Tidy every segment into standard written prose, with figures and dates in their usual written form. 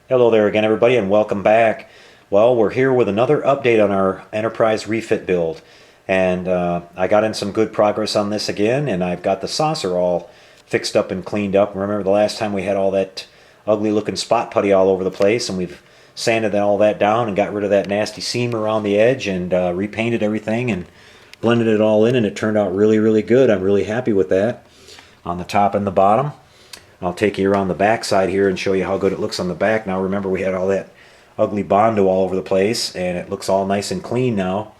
Hello there again, everybody, and welcome back. Well, we're here with another update on our Enterprise Refit build. And I got in some good progress on this again, and I've got the saucer all fixed up and cleaned up. Remember the last time we had all that ugly looking spot putty all over the place, and we've sanded all that down and got rid of that nasty seam around the edge and repainted everything and blended it all in, and it turned out really, really good. I'm really happy with that on the top and the bottom. I'll take you around the back side here and show you how good it looks on the back. Now remember, we had all that ugly Bondo all over the place, and it looks all nice and clean now.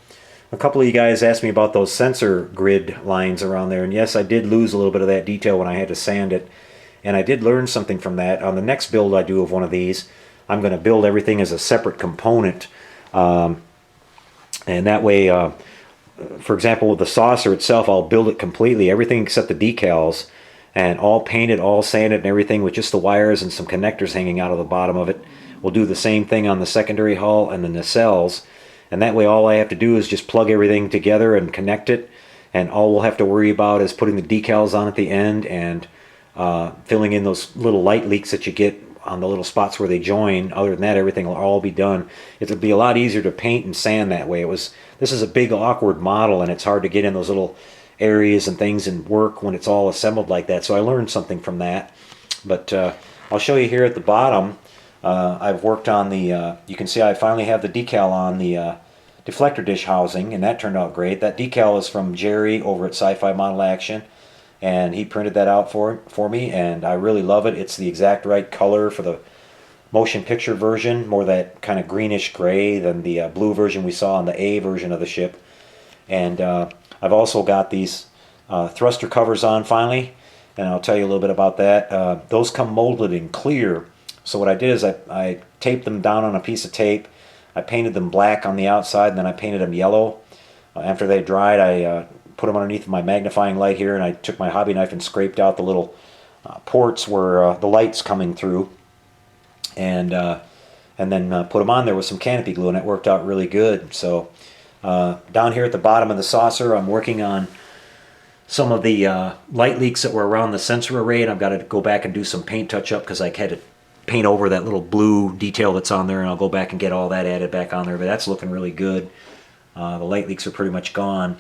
A couple of you guys asked me about those sensor grid lines around there, and yes, I did lose a little bit of that detail when I had to sand it, and I did learn something from that. On the next build I do of one of these, I'm going to build everything as a separate component, and that way, for example, with the saucer itself, I'll build it completely, everything except the decals, and all painted, all sanded and everything with just the wires and some connectors hanging out of the bottom of it. We'll do the same thing on the secondary hull and the nacelles, and that way all I have to do is just plug everything together and connect it, and all we'll have to worry about is putting the decals on at the end and filling in those little light leaks that you get on the little spots where they join. Other than that, everything will all be done. It'll be a lot easier to paint and sand that way. This is a big awkward model, and it's hard to get in those little areas and things and work when it's all assembled like that. So I learned something from that. But I'll show you here at the bottom. I've worked on the, you can see I finally have the decal on the deflector dish housing, and that turned out great. That decal is from Jerry over at Sci-Fi Model Action, and he printed that out for me, and I really love it. It's the exact right color for the motion picture version, more that kind of greenish gray than the blue version we saw on the A version of the ship. And I've also got these thruster covers on finally, and I'll tell you a little bit about that. Those come molded in clear. So what I did is I taped them down on a piece of tape. I painted them black on the outside, and then I painted them yellow. After they dried, I put them underneath my magnifying light here, and I took my hobby knife and scraped out the little ports where the light's coming through, and then put them on there with some canopy glue, and it worked out really good. So down here at the bottom of the saucer, I'm working on some of the light leaks that were around the sensor array, and I've got to go back and do some paint touch-up because I had to paint over that little blue detail that's on there, and I'll go back and get all that added back on there, but that's looking really good. The light leaks are pretty much gone,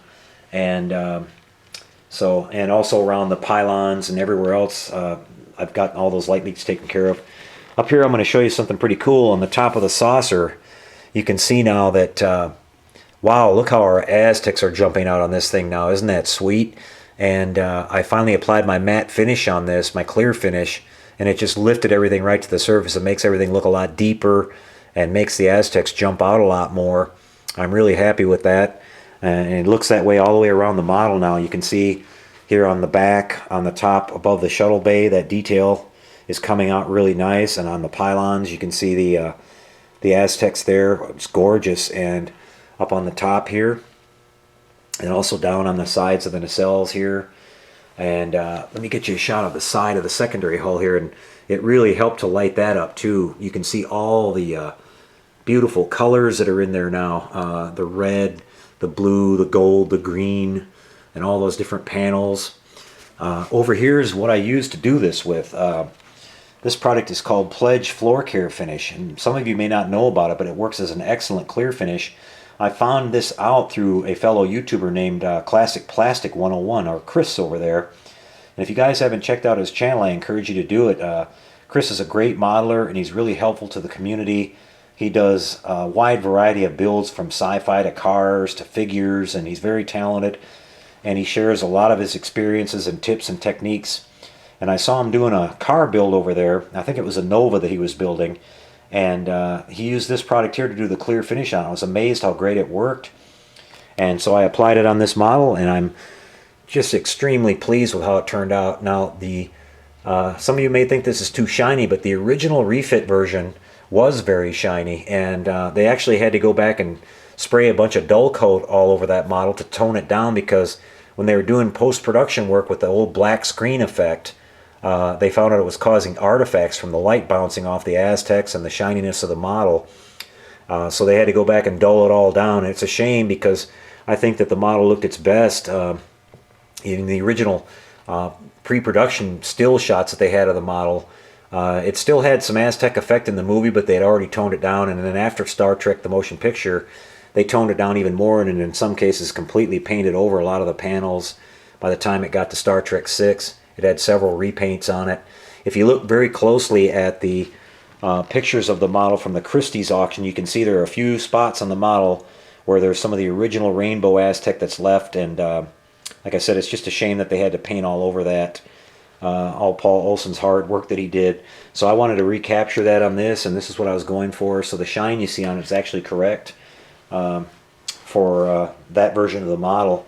and and also around the pylons and everywhere else, I've got all those light leaks taken care of. Up here I'm going to show you something pretty cool. On the top of the saucer, you can see now that wow, look how our Aztecs are jumping out on this thing now. Isn't that sweet? And I finally applied my matte finish on this, my clear finish, and it just lifted everything right to the surface. It makes everything look a lot deeper and makes the Aztecs jump out a lot more. I'm really happy with that. And it looks that way all the way around the model now. You can see here on the back, on the top above the shuttle bay, that detail is coming out really nice. And on the pylons, you can see the Aztecs there. It's gorgeous. And up on the top here, and also down on the sides of the nacelles here. And let me get you a shot of the side of the secondary hull here, and it really helped to light that up too. You can see all the beautiful colors that are in there now. The red, the blue, the gold, the green, and all those different panels. Over here is what I used to do this with. This product is called Pledge Floor Care Finish, and some of you may not know about it, but it works as an excellent clear finish. I found this out through a fellow YouTuber named Classic Plastic 101, or Chris over there. And if you guys haven't checked out his channel, I encourage you to do it. Chris is a great modeler, and he's really helpful to the community. He does a wide variety of builds from sci-fi to cars to figures, and he's very talented. And he shares a lot of his experiences and tips and techniques. And I saw him doing a car build over there. I think it was a Nova that he was building. And he used this product here to do the clear finish on it. I was amazed how great it worked. And so I applied it on this model, and I'm just extremely pleased with how it turned out. Now, some of you may think this is too shiny, but the original refit version was very shiny, and they actually had to go back and spray a bunch of dull coat all over that model to tone it down, because when they were doing post-production work with the old black screen effect, they found out it was causing artifacts from the light bouncing off the Aztecs and the shininess of the model. So they had to go back and dull it all down. And it's a shame, because I think that the model looked its best in the original pre-production still shots that they had of the model. It still had some Aztec effect in the movie, but they had already toned it down. And then after Star Trek, the motion picture, they toned it down even more, and in some cases completely painted over a lot of the panels. By the time it got to Star Trek 6, it had several repaints on it. If you look very closely at the pictures of the model from the Christie's auction, you can see there are a few spots on the model where there's some of the original rainbow Aztec that's left, and like I said, it's just a shame that they had to paint all over that. All Paul Olson's hard work that he did. So I wanted to recapture that on this, and this is what I was going for. So the shine you see on it is actually correct for that version of the model.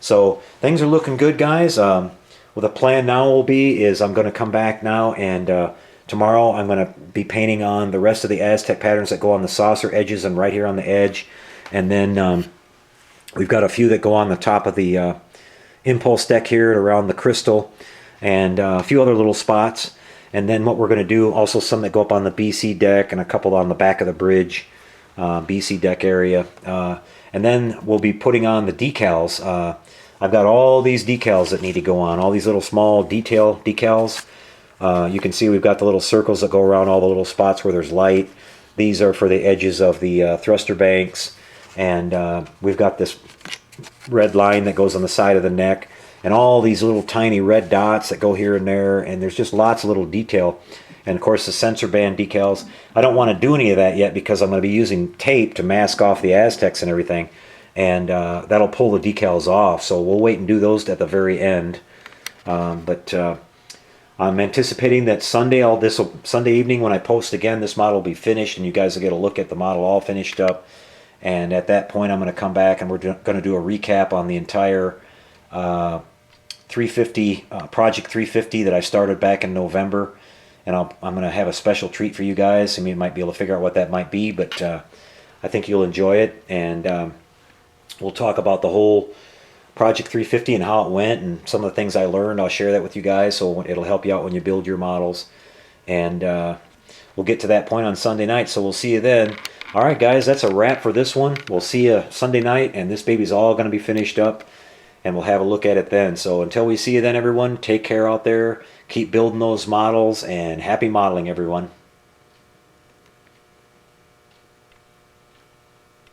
So things are looking good, guys. Well, the plan now will be is I'm going to come back now, and tomorrow I'm going to be painting on the rest of the Aztec patterns that go on the saucer edges and right here on the edge. And then we've got a few that go on the top of the impulse deck here around the crystal, and a few other little spots. And then what we're going to do, also some that go up on the BC deck and a couple on the back of the bridge, BC deck area. And then we'll be putting on the decals. I've got all these decals that need to go on, all these little small decals. You can see we've got the little circles that go around all the little spots where there's light. These are for the edges of the thruster banks. And we've got this red line that goes on the side of the neck, and all these little tiny red dots that go here and there, and there's just lots of little detail. And of course the sensor band decals, I don't want to do any of that yet because I'm going to be using tape to mask off the Aztecs and everything, and that'll pull the decals off, so we'll wait and do those at the very end. But I'm anticipating that Sunday evening when I post again, this model will be finished, and you guys will get a look at the model all finished up. And at that point I'm going to come back and we're going to do a recap on the entire 350 Project 350 that I started back in November, and I'm going to have a special treat for you guys. I mean, you might be able to figure out what that might be, but I think you'll enjoy it, and we'll talk about the whole Project 350 and how it went and some of the things I learned. I'll share that with you guys, so it'll help you out when you build your models. And we'll get to that point on Sunday night, so we'll see you then. All right, guys, that's a wrap for this one. We'll see you Sunday night, and this baby's all going to be finished up, and we'll have a look at it then. So until we see you then, everyone, take care out there. Keep building those models, and happy modeling, everyone.